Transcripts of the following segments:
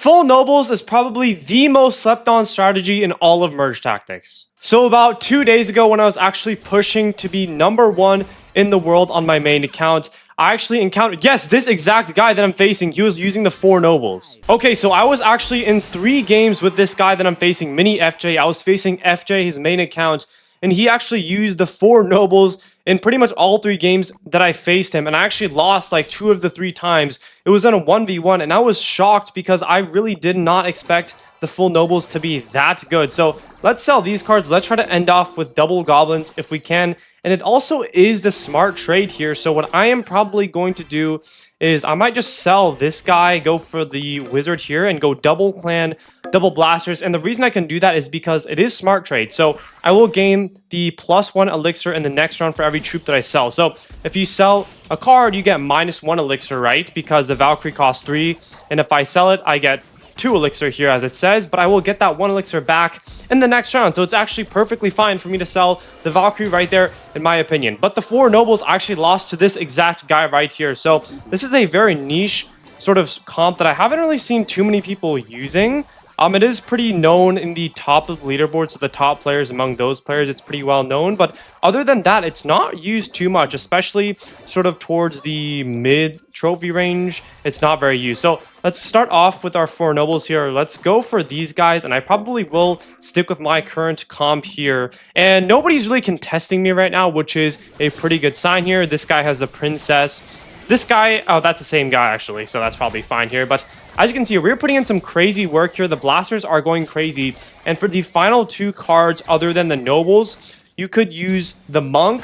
Full Nobles is probably the most slept on strategy in all of Merge Tactics. So about 2 days ago when I was actually pushing to be #1 in the world on my main account, I actually encountered, yes, this exact guy that I'm facing. He was using the 4 Nobles. Okay, so I was actually in 3 games with this guy that I'm facing, Mini FJ. I was facing FJ, his main account, and he actually used the 4 Nobles in pretty much all 3 games that I faced him, and I actually lost like 2 of the 3 times. It was in a 1v1, and I was shocked because I really did not expect the full Nobles to be that good. So let's sell these cards. Let's try to end off with double Goblins if we can. And it also is the smart trade here. So what I am probably going to do is I might just sell this guy, go for the Wizard here, and go double Clan, double Blasters. And the reason I can do that is because it is smart trade. So I will gain the +1 elixir in the next round for every troop that I sell. So if you sell a card, you get -1 elixir, right? Because the Valkyrie costs 3. And if I sell it, I get 2 elixir here as it says, but I will get that 1 elixir back in the next round. So it's actually perfectly fine for me to sell the Valkyrie right there, in my opinion. But the 4 Nobles actually lost to this exact guy right here. So this is a very niche sort of comp that I haven't really seen too many people using. It is pretty known in the top of the leaderboard, so the top players, among those players, it's pretty well known. But other than that, it's not used too much, especially sort of towards the mid trophy range. It's not very used. So let's start off with our 4 Nobles here. Let's go for these guys, and I probably will stick with my current comp here. And nobody's really contesting me right now, which is a pretty good sign here. This guy has a Princess. This guy, oh, that's the same guy actually, so that's probably fine here. But as you can see, we're putting in some crazy work here. The Blasters are going crazy. And for the final 2 cards, other than the Nobles, you could use the Monk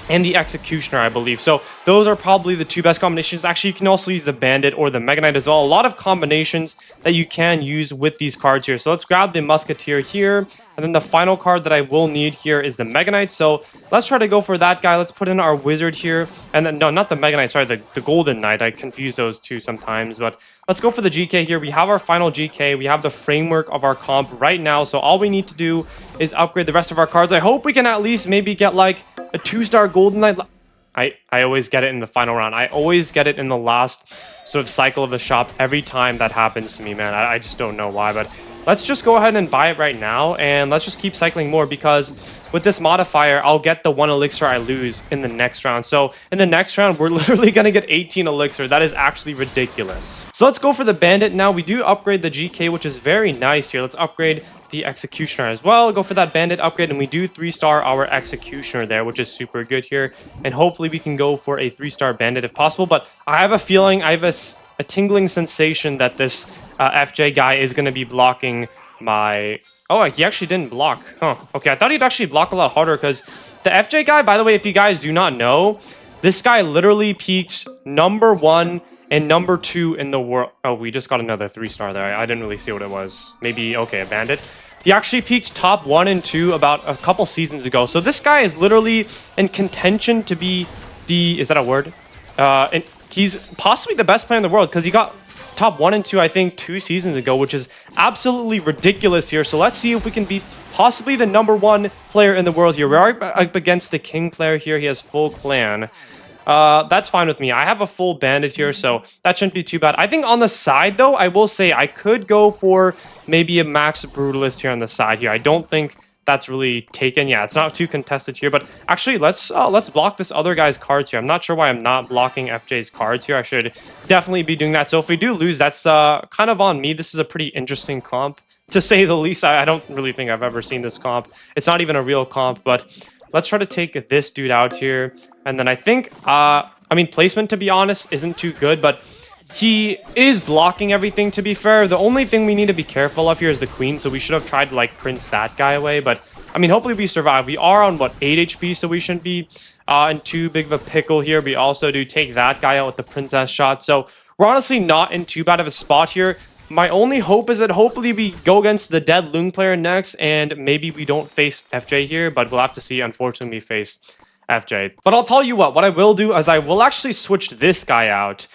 and the Executioner, I believe. So those are probably the 2 best combinations. Actually, you can also use the Bandit or the Mega Knight as well. A lot of combinations that you can use with these cards here. So let's grab the Musketeer here. And then the final card that I will need here is the Mega Knight. So let's try to go for that guy. Let's put in our Wizard here. And then, no, not the Mega Knight, sorry, the Golden Knight. I confuse those two sometimes. But let's go for the GK here. We have our final GK. We have the framework of our comp right now. So all we need to do is upgrade the rest of our cards. I hope we can at least maybe get like a 2-star Golden Knight. I always get it in the final round. I always get it in the last sort of cycle of the shop every time that happens to me, man. I just don't know why, but let's just go ahead and buy it right now, and let's just keep cycling more, because with this modifier, I'll get the 1 elixir I lose in the next round. So in the next round, we're literally going to get 18 elixir. That is actually ridiculous. So let's go for the Bandit now. We do upgrade the GK, which is very nice here. Let's upgrade the Executioner as well. Go for that Bandit upgrade, and we do 3-star our Executioner there, which is super good here. And hopefully we can go for a 3-star Bandit if possible. But I have a feeling, I have a tingling sensation that this FJ guy is going to be blocking my... Oh, he actually didn't block. Huh. Okay, I thought he'd actually block a lot harder, because the FJ guy, by the way, if you guys do not know, this guy literally peaked #1 and #2 in the world. Oh, we just got another 3-star there. I didn't really see what it was. Maybe, okay, a Bandit. He actually peaked top 1 and 2 about a couple seasons ago. So this guy is literally in contention to be the... Is that a word? And he's possibly the best player in the world, because he got top 1 and 2, I think, 2 seasons ago, which is absolutely ridiculous here. So let's see if we can beat possibly the #1 player in the world here. We are up against the King player here. He has full clan. That's fine with me. I have a full Bandit here, so that shouldn't be too bad. I think on the side, though, I will say I could go for maybe a Max Brutalist here on the side here. I don't think that's really taken. Yeah, it's not too contested here, but actually, let's block this other guy's cards here. I'm not sure why I'm not blocking FJ's cards here. I should definitely be doing that. So if we do lose, that's kind of on me. This is a pretty interesting comp, to say the least. I don't really think I've ever seen this comp. It's not even a real comp, but let's try to take this dude out here. And then I think, I mean, placement, to be honest, isn't too good, but he is blocking everything, to be fair. The only thing we need to be careful of here is the Queen, so we should have tried to, like, Prince that guy away. But, I mean, hopefully we survive. We are on, what, 8 HP, so we shouldn't be in too big of a pickle here. We also do take that guy out with the Princess shot. So we're honestly not in too bad of a spot here. My only hope is that hopefully we go against the dead Lung player next, and maybe we don't face FJ here, but we'll have to see. Unfortunately, we face FJ. But I'll tell you what I will do is I will actually switch this guy out.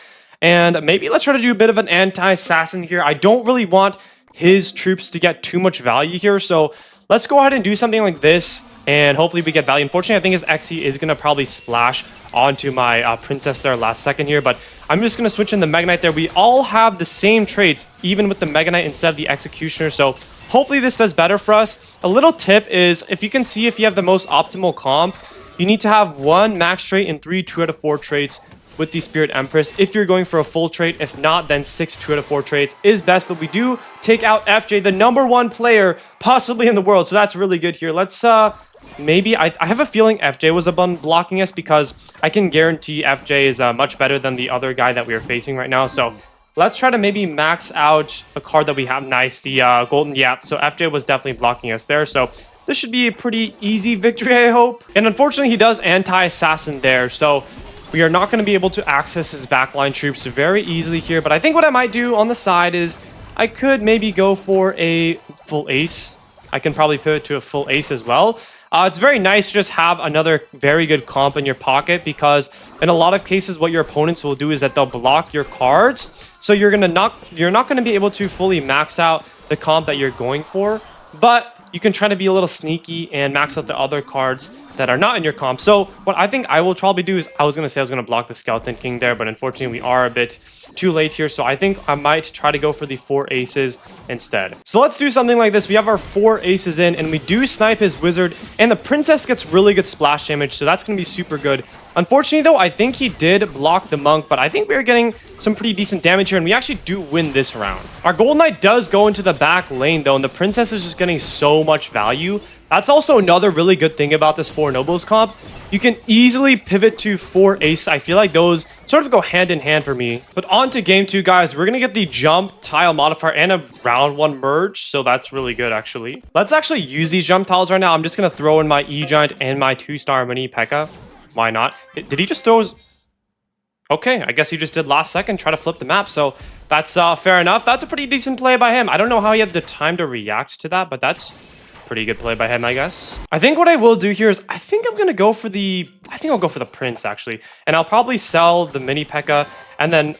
And maybe let's try to do a bit of an anti-assassin here. I don't really want his troops to get too much value here. So let's go ahead and do something like this. And hopefully we get value. Unfortunately, I think his XE is going to probably splash onto my Princess there last second here. But I'm just going to switch in the Mega Knight there. We all have the same traits, even with the Mega Knight instead of the Executioner. So hopefully this does better for us. A little tip is, if you can see if you have the most optimal comp, you need to have 1 max trait and 3 2 out of 4 traits with the Spirit Empress if you're going for a full trait. If not, then 6 2 out of 4 traits is best. But we do take out FJ, the #1 player possibly in the world. So that's really good here. Let's maybe I have a feeling FJ was blocking us, because I can guarantee FJ is much better than the other guy that we are facing right now. So let's try to maybe max out a card that we have. Nice, the golden. Yeah, so FJ was definitely blocking us there. So this should be a pretty easy victory, I hope. And unfortunately, he does anti-assassin there. So we are not going to be able to access his backline troops very easily here. But I think what I might do on the side is I could maybe go for a full ace. I can probably pivot to a full ace as well. It's very nice to just have another very good comp in your pocket, because in a lot of cases what your opponents will do is that they'll block your cards. So you're not going to be able to fully max out the comp that you're going for. But you can try to be a little sneaky and max out the other cards that are not in your comp. So what I think I will probably do is, I was going to say I was going to block the Skeleton King there, but unfortunately we are a bit too late here. So I think I might try to go for the 4 aces instead. So let's do something like this. We have our 4 aces in, and we do snipe his wizard, and the princess gets really good splash damage. So that's going to be super good. Unfortunately, though, I think he did block the monk, but I think we're getting some pretty decent damage here, and we actually do win this round. Our Gold Knight does go into the back lane, though, and the princess is just getting so much value. That's also another really good thing about this 4 nobles comp. You can easily pivot to 4 ace. I feel like those sort of go hand in hand for me. But on to game 2, guys. We're going to get the jump tile modifier and a round 1 merge. So that's really good, actually. Let's actually use these jump tiles right now. I'm just going to throw in my E-Giant and my 2-star mini P.E.K.K.A. Why not? Did he just throw his... Okay, I guess he just did last second, try to flip the map. So that's fair enough. That's a pretty decent play by him. I don't know how he had the time to react to that, but that's pretty good play by him, I guess. I think what I will do here is I think I'm going to go for the... I think I'll go for the Prince, actually. And I'll probably sell the mini P.E.K.K.A. And then,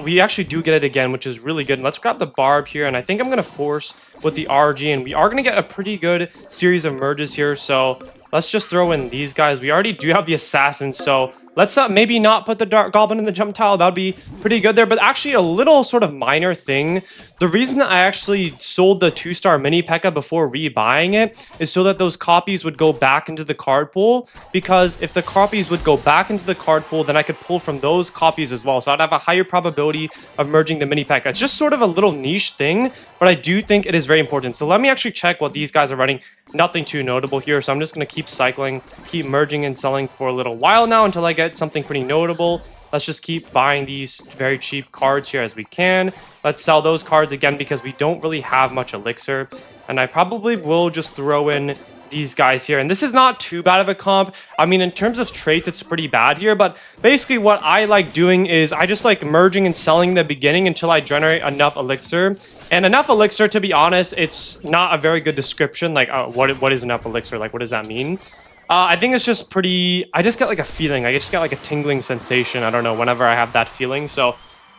we actually do get it again, which is really good. And let's grab the Barb here. And I think I'm going to force with the RG. And we are going to get a pretty good series of merges here. So let's just throw in these guys. We already do have the Assassin, so let's maybe not put the Dark Goblin in the jump tile. That would be pretty good there. But actually, a little sort of minor thing. The reason that I actually sold the 2-star mini P.E.K.K.A. before rebuying it is so that those copies would go back into the card pool. Because if the copies would go back into the card pool, then I could pull from those copies as well. So I'd have a higher probability of merging the mini P.E.K.K.A. It's just sort of a little niche thing, but I do think it is very important. So let me actually check what these guys are running. Nothing too notable here. So I'm just going to keep cycling, keep merging and selling for a little while now until I get something pretty notable. Let's just keep buying these very cheap cards here as we can. Let's sell those cards again because we don't really have much elixir. And I probably will just throw in these guys here. And this is not too bad of a comp. I mean, in terms of traits, it's pretty bad here. But basically what I like doing is I just like merging and selling in the beginning until I generate enough elixir. And enough elixir, to be honest, it's not a very good description. Like, what is enough elixir? Like, what does that mean? I think it's just pretty... I just get like a feeling. I just get like a tingling sensation. I don't know, whenever I have that feeling. So,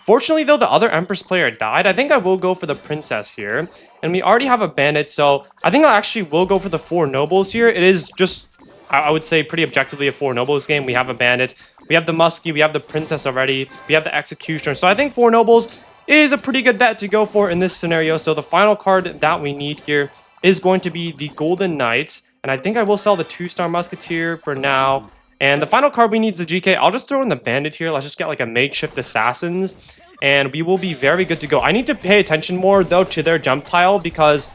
fortunately, though, the other Empress player died. I think I will go for the Princess here. And we already have a Bandit, so I think I actually will go for the 4 Nobles here. It is just, I would say, pretty objectively a 4 Nobles game. We have a Bandit, we have the Muskie, we have the Princess already, we have the Executioner. So I think 4 Nobles is a pretty good bet to go for in this scenario. So the final card that we need here is going to be the Golden Knights. And I think I will sell the 2-star Musketeer for now. And the final card we need is the GK. I'll just throw in the Bandit here. Let's just get like a makeshift Assassins. And we will be very good to go. I need to pay attention more, though, to their jump tile. Because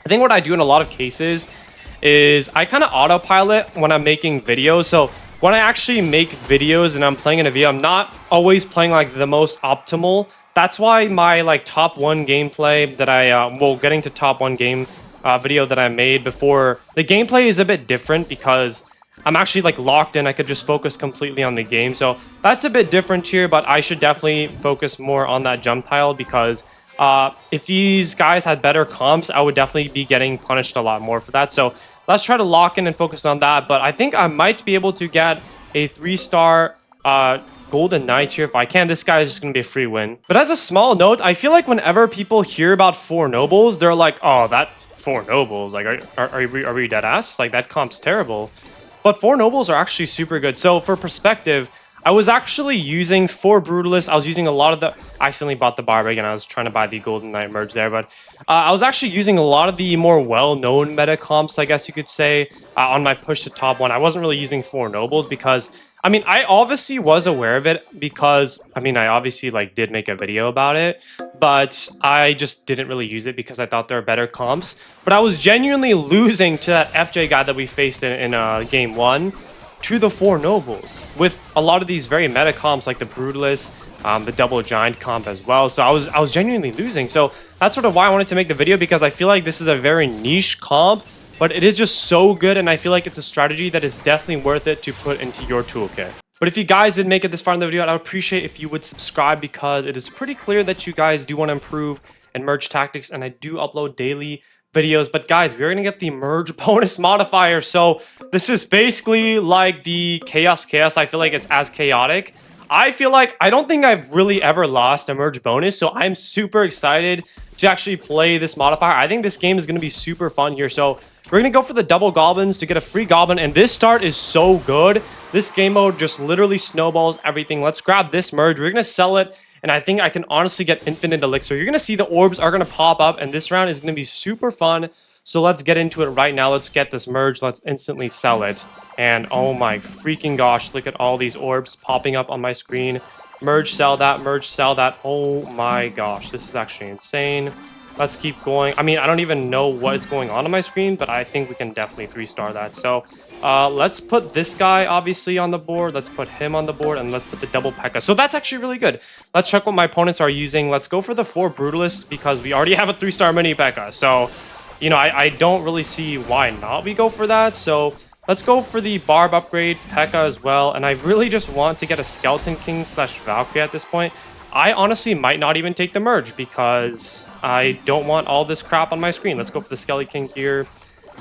I think what I do in a lot of cases is I kind of autopilot when I'm making videos. So when I actually make videos and I'm playing in a video, I'm not always playing like the most optimal. That's why my like top 1 gameplay that getting to top 1 game video that I made before, the gameplay is a bit different because I'm actually like locked in. I could just focus completely on the game. So that's a bit different here, but I should definitely focus more on that jump tile because if these guys had better comps, I would definitely be getting punished a lot more for that. So let's try to lock in and focus on that. But I think I might be able to get a 3-star Golden Knight here. If I can, this guy is just going to be a free win. But as a small note, I feel like whenever people hear about 4 Nobles, they're like, oh, that 4 Nobles, like, are we dead ass? Like, that comp's terrible. But 4 Nobles are actually super good. So for perspective, I was actually using for Brutalist. I was using a lot of the... I accidentally bought the Barb again. I was trying to buy the Golden Knight merge there, but I was actually using a lot of the more well-known meta comps, I guess you could say, on my push to top 1. I wasn't really using 4 Nobles because... I mean, I obviously was aware of it because, I mean, I obviously, like, did make a video about it, but I just didn't really use it because I thought there were better comps. But I was genuinely losing to that FJ guy that we faced in game 1 to the 4 Nobles with a lot of these very meta comps like the Brutalist, the Double Giant comp as well. So I was genuinely losing. So that's sort of why I wanted to make the video, because I feel like this is a very niche comp, but it is just so good, and I feel like it's a strategy that is definitely worth it to put into your toolkit. But if you guys did make it this far in the video, I'd appreciate if you would subscribe, because it is pretty clear that you guys do want to improve in merge tactics, and I do upload daily videos. But guys, we're gonna get the merge bonus modifier, so this is basically like the chaos. I feel like it's as chaotic. I feel like I don't think I've really ever lost a merge bonus, so I'm super excited to actually play this modifier. I think this game is going to be super fun here. So we're going to go for the double goblins to get a free goblin, and this start is so good. This game mode just literally snowballs everything. Let's grab this merge. We're going to sell it, and I think I can honestly get infinite elixir. You're going to see the orbs are going to pop up, and this round is going to be super fun. So let's get into it right now. Let's get this merge. Let's instantly sell it. And oh my freaking gosh, look at all these orbs popping up on my screen. Merge, sell that, merge, sell that. Oh my gosh, this is actually insane. Let's keep going. I mean, I don't even know what is going on my screen, but I think we can definitely 3-star that. So let's put this guy obviously on the board. Let's put him on the board, and let's put the double P.E.K.K.A. So that's actually really good. Let's check what my opponents are using. Let's go for the 4 Brutalists because we already have a 3-star mini P.E.K.K.A. So, you know, I don't really see why not we go for that. So let's go for the Barb upgrade, P.E.K.K.A. as well. And I really just want to get a Skeleton King / Valkyrie at this point. I honestly might not even take the merge because I don't want all this crap on my screen. Let's go for the Skelly King here.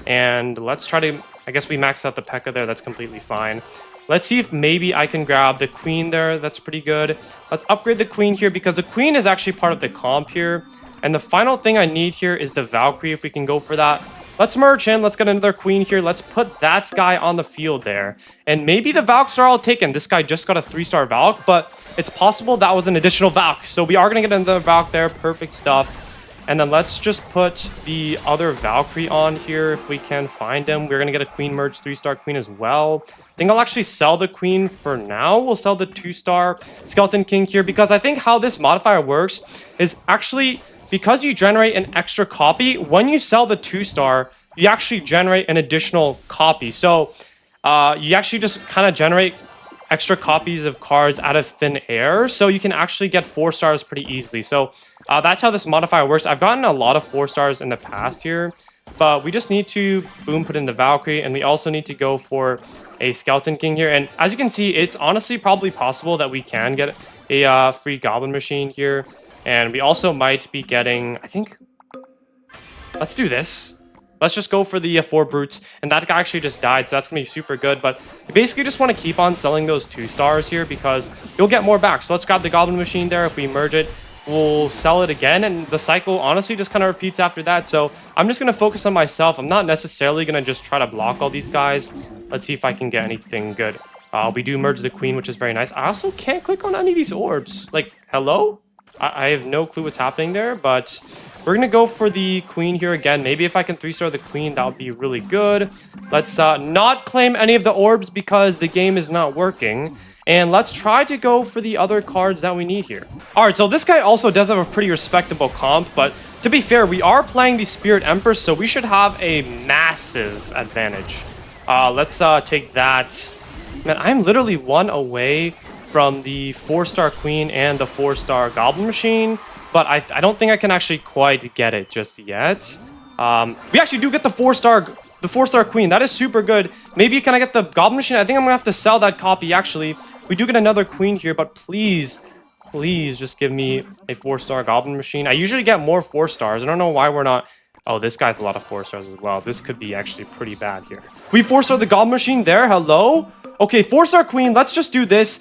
And let's try to... I guess we maxed out the P.E.K.K.A. there. That's completely fine. Let's see if maybe I can grab the Queen there. That's pretty good. Let's upgrade the Queen here because the Queen is actually part of the comp here. And the final thing I need here is the Valkyrie, if we can go for that. Let's merge in. Let's get another Queen here. Let's put that guy on the field there. And maybe the Valks are all taken. This guy just got a 3-star Valk, but it's possible that was an additional Valk. So we are going to get another Valk there. Perfect stuff. And then let's just put the other Valkyrie on here if we can find him. We're going to get a Queen merge, 3-star Queen as well. I think I'll actually sell the Queen for now. We'll sell the 2-star Skeleton King here because I think how this modifier works is actually... because you generate an extra copy, when you sell the 2-star, you actually generate an additional copy. So you actually just kind of generate extra copies of cards out of thin air. So you can actually get 4 stars pretty easily. So that's how this modifier works. I've gotten a lot of 4 stars in the past here, but we just need to, boom, put in the Valkyrie. And we also need to go for a Skeleton King here. And as you can see, it's honestly probably possible that we can get a free Goblin Machine here. And we also might be getting, I think, let's do this. Let's just go for the 4 Brutes. And that guy actually just died, so that's going to be super good. But you basically just want to keep on selling those 2-stars here because you'll get more back. So let's grab the Goblin Machine there. If we merge it, we'll sell it again. And the cycle honestly just kind of repeats after that. So I'm just going to focus on myself. I'm not necessarily going to just try to block all these guys. Let's see if I can get anything good. We do merge the Queen, which is very nice. I also can't click on any of these orbs. Like, hello? I have no clue what's happening there, but we're going to go for the Queen here again. Maybe if I can 3-star the Queen, that would be really good. Let's not claim any of the orbs because the game is not working. And let's try to go for the other cards that we need here. All right, so this guy also does have a pretty respectable comp, but to be fair, we are playing the Spirit Empress, so we should have a massive advantage. Let's take that. Man, I'm literally 1 away from the 4-star Queen and the 4-star Goblin Machine, but I don't think I can actually quite get it just yet. We actually do get the 4-star Queen. That is super good. Maybe can I get the Goblin Machine? I think I'm gonna have to sell that copy actually. We do get another Queen here, but please just give me a 4-star Goblin Machine. I usually get more 4 stars. I don't know why we're not... Oh, this guy's a lot of 4 stars as well. This could be actually pretty bad here. We 4-star the Goblin Machine there. Hello? Okay, 4-star Queen. Let's just do this.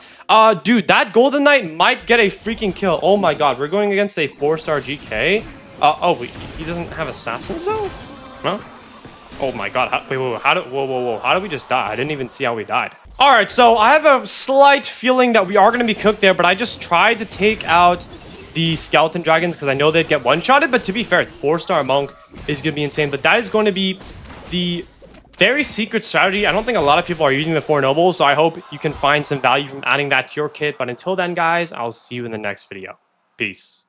Dude, that Golden Knight might get a freaking kill. Oh my god, we're going against a 4-star GK. Oh, wait, he doesn't have Assassins though? No? Oh my god, wait, how did we just die? I didn't even see how we died. All right, so I have a slight feeling that we are going to be cooked there, but I just tried to take out the skeleton dragons because I know they'd get one-shotted. But to be fair, 4-star monk is going to be insane. But that is going to be the very secret strategy. I don't think a lot of people are using the 4 nobles, so I hope you can find some value from adding that to your kit. But until then, guys, I'll see you in the next video. Peace.